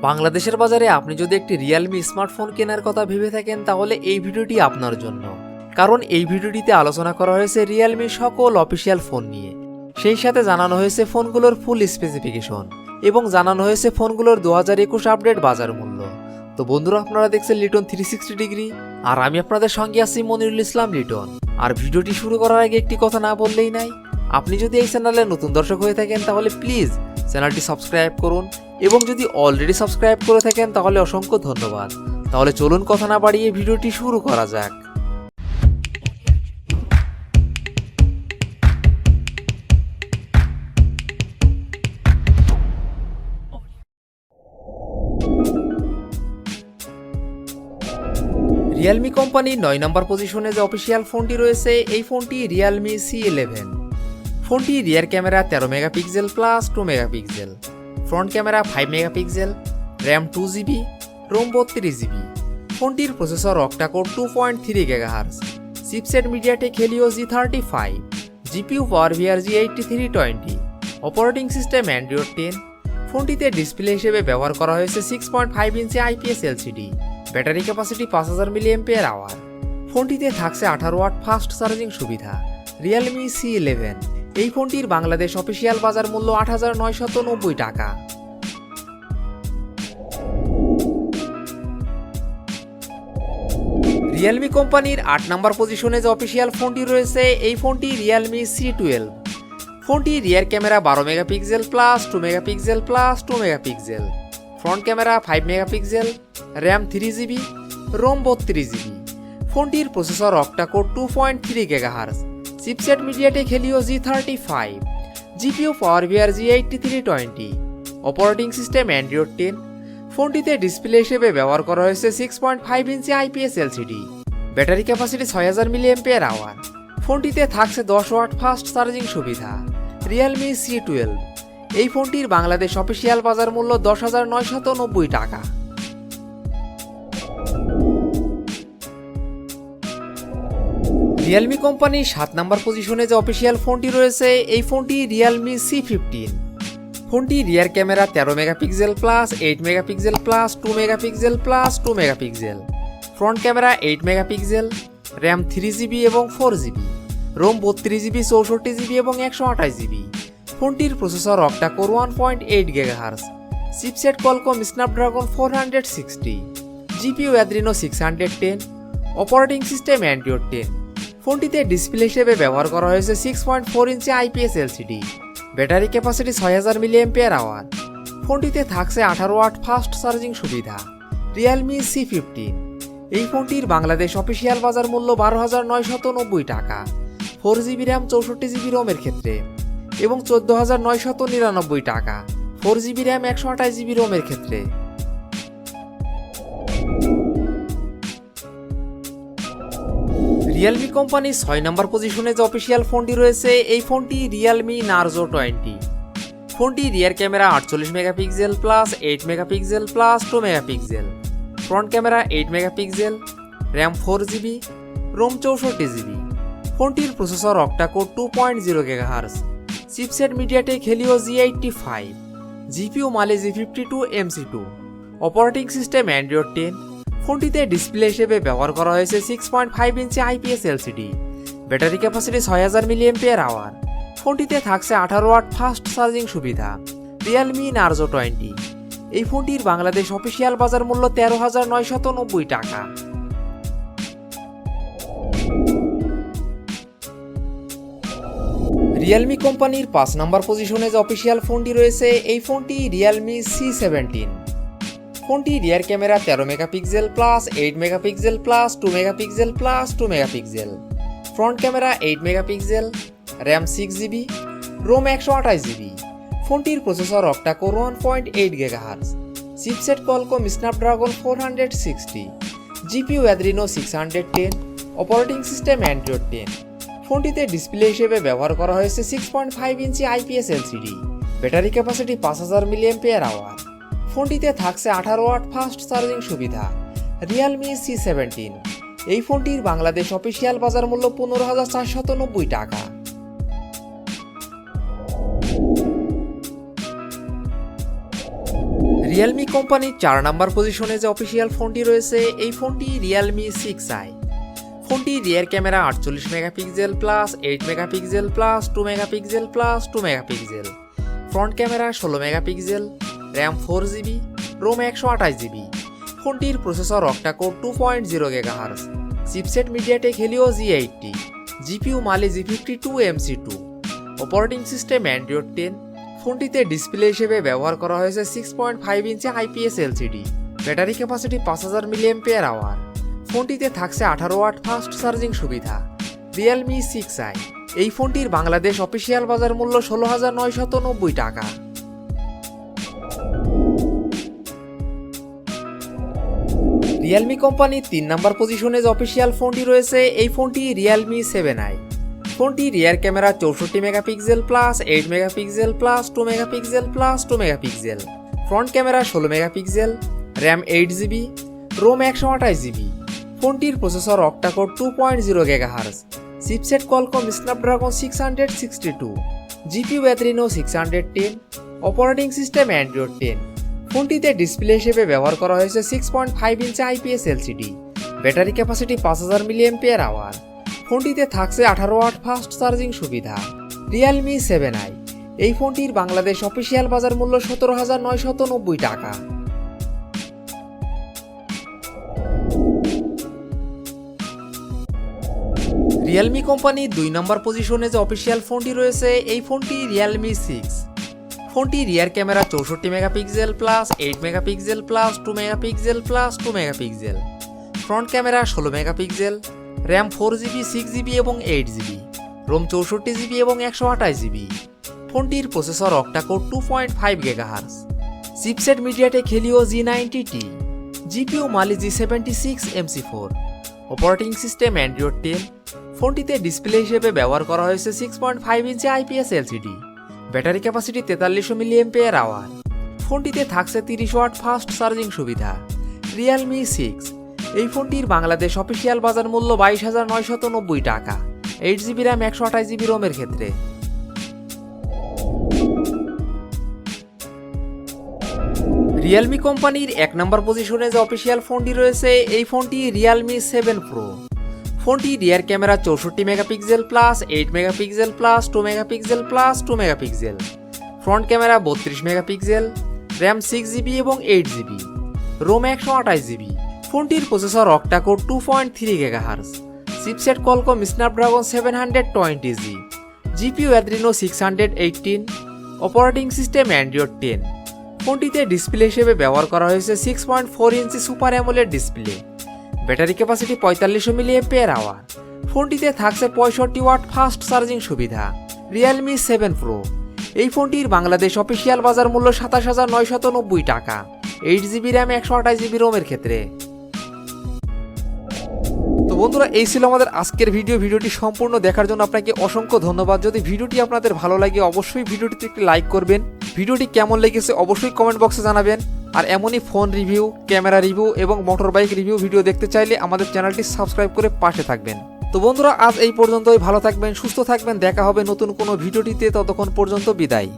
বাংলাদেশের বাজারে আপনি যদি একটি রিয়েলমি স্মার্টফোন কেনার কথা ভেবে থাকেন তাহলে এই ভিডিওটি আপনার জন্য। কারণ এই ভিডিওটিতে আলোচনা করা হয়েছে রিয়েলমির সকল অফিসিয়াল ফোন নিয়ে, সেই সাথে জানানো হয়েছে ফোনগুলোর ফুল স্পেসিফিকেশন এবং জানানো হয়েছে ফোনগুলোর 2021 আপডেট বাজার মূল্য। তো বন্ধুরা, আপনারা দেখছেন লিটন 360 ডিগ্রি, আর আমি আপনাদের সঙ্গে আছি মনিরুল ইসলাম লিটন। আর ভিডিওটি শুরু করার আগে একটি কথা না বললেই নাই, আপনি যদি এই চ্যানেলে নতুন দর্শক হয়ে থাকেন তাহলে প্লিজ চ্যানেলটি সাবস্ক্রাইব করুন, এবং যদি অলরেডি সাবস্ক্রাইব করে থাকেন তাহলে অসংখ্য ধন্যবাদ। তাহলে চলুন কথা না বাড়িয়ে ভিডিওটি শুরু করা যাক। রিয়েলমি কোম্পানির 9 নম্বর পজিশনে যে অফিসিয়াল ফোনটি রয়েছে, এই ফোনটি রিয়েলমি C11। ফোনটি rear camera 13 megapixel plus 2 megapixel, front camera 5 megapixel, RAM 2GB, ROM 32GB। ফোনটির processor octa core 2.3 GHz, chipset MediaTek Helio G35, GPU power G8320, operating system Android 10। ফোনটিতে ডিসপ্লে হিসেবে ব্যবহার করা হয়েছে 6.5 ইঞ্চি IPS LCD, battery capacity 5000 mAh। ফোনটিতে থাকছে 18 watt fast charging সুবিধা। Realme C11 এই ফোনটির বাংলাদেশ অফিসিয়াল বাজার মূল্য 8,990 টাকা। রিয়েলমি কোম্পানির 8 নম্বর পজিশনে যে অফিসিয়াল ফোনটি রয়েছে, এই ফোনটি রিয়েলমি C12। ফোনটি rear camera 12 megapixel plus 2 megapixel plus 2 megapixel, front camera 5 megapixel, RAM 3GB, ROM 32GB। ফোনটির processor octa core 2.3 GHz, chipset MediaTek Helio G35, GPU power G8320, operating system Android 10। ফোনটিতে ডিসপ্লে হিসেবে ব্যবহার করা হয়েছে 6.5 ইঞ্চি IPS LCD, battery capacity 6000 mAh। ফোনটিতে থাকছে 10 watt fast charging সুবিধা। Realme C12 এই ফোনটির বাংলাদেশ অফিসিয়াল বাজার মূল্য 10,990 টাকা। রিয়েলমি কোম্পানির 7 নম্বর পজিশনে যে অফিসিয়াল ফোনটি রয়েছে, এই ফোনটি রিয়েলমি C15। ফোনটি rear camera 13 megapixel plus 8 megapixel plus 2 megapixel plus 2 megapixel, front camera 8 megapixel, RAM 3GB এবং 4GB, রোম 32GB, 64GB এবং 128GB। ফোনটির processor octa core 1.8 GHz, chipset Qualcomm Snapdragon 460, GPU Adreno 610, operating system Android 10। ফোনটিতে display হিসেবে ব্যবহার করা হয়েছে 6.4 ইঞ্চি IPS LCD, battery capacity 6000 mAh। ফোনটিতে থাকছে 18 ওয়াট ফাস্ট চার্জিং সুবিধা। রিয়েলমি C15 এই ফোনটির বাংলাদেশ অফিসিয়াল বাজার মূল্য 12,990 টাকা 4GB র্যাম 64GB রোমের ক্ষেত্রে, এবং 14,999 টাকা 4GB র্যাম 128GB রোমের ক্ষেত্রে। রিয়েলমি কোম্পানির 6 নম্বর পজিশনে যে অফিসিয়াল ফোনটি রয়েছে, এই ফোনটি রিয়েলমি নার্জো 20। ফোনটি rear camera 48 megapixel plus 8 megapixel plus 2 megapixel, front camera 8 megapixel, RAM 4GB, ROM 64GB। ফোনটির processor octa core 2.0 GHz, chipset MediaTek Helio G85, GPU Mali G52MC2, operating system Android 10। ফোনটিতে ডিসপ্লে হিসেবে ব্যবহার করা হয়েছে 6.5 ইঞ্চি IPS LCD, battery capacity 6000 mAh। ফোনটিতে থাকছে 18 watt fast charging সুবিধা। Realme Narzo 20 এই ফোনটির বাংলাদেশ অফিসিয়াল বাজার মূল্য 13,990 টাকা। রিয়েলমি কোম্পানির 5 নম্বর পজিশনে যে অফিসিয়াল ফোনটি রয়েছে, এই ফোনটি রিয়েলমি C17। ফোনটি rear camera 13 megapixel plus 8 megapixel plus 2 megapixel plus 2 megapixel, front camera 8 megapixel, RAM 6GB, ROM 128GB। ফোনটির processor octa core 1.8 GHz, chipset Qualcomm Snapdragon 460, GPU Adreno 610, operating system Android 10। ফোনটিতে ডিসপ্লে হিসেবে ব্যবহার করা হয়েছে 6.5 ইঞ্চি IPS LCD, battery capacity 5000 mAh। ফোনটিতে থাকছে 18 watt fast charging সুবিধা। Realme C17 এই ফোনটির বাংলাদেশ অফিসিয়াল বাজার মূল্য 15,490 টাকা। রিয়েলমি কোম্পানির 4 নম্বর পজিশনে যে অফিসিয়াল ফোনটি রয়েছে এই ফোনটি রিয়েলমি 6i। ফোনটি rear camera 48 megapixel plus 8 megapixel plus 2 megapixel plus 2 megapixel, front camera 16 megapixel, RAM 4GB, ROM 128GB। ফোনটির processor octa core 2.0 GHz, chipset MediaTek Helio G80, GPU Mali G52MC2, operating system Android 10। ফোনটিতে display হিসেবে ব্যবহার করা হয়েছে 6.5 ইঞ্চি IPS LCD, battery capacity 5000 mAh। ফোনটিতে থাকছে 18 watt fast charging সুবিধা। Realme 6i। এই ফোনটির বাংলাদেশ অফিসিয়াল বাজার মূল্য 16,990 টাকা। রিয়েলমি কোম্পানির 3 নম্বর পজিশনে যে অফিসিয়াল ফোনটি রয়েছে এই ফোনটি রিয়েলমি 7i। ফোনটি rear camera 64 megapixel plus 8 megapixel plus 2 megapixel plus 2 megapixel, front camera 16 megapixel, RAM 8GB, ROM 128GB। ফোনটির processor octa core 2.0 GHz, chipset Qualcomm Snapdragon 662, GPU Adreno 610, operating system Android 10। ফোনটিতে ডিসপ্লে হিসেবে ব্যবহার করা হয়েছে 6.5 ইঞ্চি IPS LCD, battery capacity 5000 mAh। ফোনটিতে থাকছে 18 watt fast charging সুবিধা। Realme 7i। এই ফোনটির বাংলাদেশ অফিসিয়াল বাজার মূল্য 17,990 টাকা। রিয়েলমি কোম্পানির 2 নম্বর পজিশনে যে অফিসিয়াল ফোনটি রয়েছে এই ফোনটি রিয়েলমি 6। ফোনটি rear camera 64 megapixel plus 8 megapixel plus 2 megapixel plus 2 megapixel, front camera 16 megapixel, RAM 4GB, 6GB এবং 8GB, রোম 64GB এবং 128GB। ফোনটির processor octa core 2.5 GHz, chipset MediaTek Helio G90T, GPU Mali G76MC4, operating system Android 10। ফোনটিতে display হিসেবে ব্যবহার করা হয়েছে 6.5 ইঞ্চি IPS LCD, battery capacity 4300 mAh। ফোনটিতে থাকছে 30 ওয়াট ফাস্ট চার্জিং সুবিধা। রিয়েলমি 6। এই ফোনটির বাংলাদেশ অফিসিয়াল বাজার মূল্য 22,990 টাকা, 8GB র্যাম 128GB রোমের ক্ষেত্রে। রিয়েলমি কোম্পানির 1 নম্বর পজিশনে যে অফিসিয়াল ফোনটি রয়েছে এই ফোনটি রিয়েলমি 7 Pro। ফোনটি rear camera 64 megapixel plus 8 megapixel plus 2 megapixel plus 2 megapixel, front camera 32 megapixel, RAM 6GB এবং 8GB, রোম 128GB। ফোনটির processor octa core 2.3 GHz, chipset Qualcomm Snapdragon 720G, GPU Adreno 618, operating system Android 10। ফোনটিতে display হিসেবে ব্যবহার করা হয়েছে 6.4 inch super AMOLED display, battery capacity 4500 mAh। ফোনটিতে থাকছে 65 watt fast charging সুবিধা। Realme 7 Pro। এই ফোনটির বাংলাদেশ অফিসিয়াল বাজার মূল্য 27,990 টাকা, 8GB র্যাম 128GB রোমের ক্ষেত্রে। তো বন্ধুরা এই ছিল আমাদের আজকের ভিডিওটি সম্পূর্ণ দেখার জন্য আপনাকে অসংখ্য ধন্যবাদ। যদি ভিডিওটি আপনাদের ভালো লাগে অবশ্যই ভিডিওটিতে একটি লাইক করবেন। ভিডিওটি কেমন লেগেছে অবশ্যই কমেন্ট বক্সে জানাবেন। আর এমনই ফোন রিভিউ, ক্যামেরা রিভিউ এবং মোটর বাইক রিভিউ ভিডিও দেখতে চাইলে আমাদের চ্যানেলটি সাবস্ক্রাইব করে পাশে থাকবেন। তো বন্ধুরা আজ এই পর্যন্তই, ভালো থাকবেন, সুস্থ থাকবেন, দেখা হবে নতুন কোনো ভিডিওটিতে, ততক্ষণ পর্যন্ত বিদায়।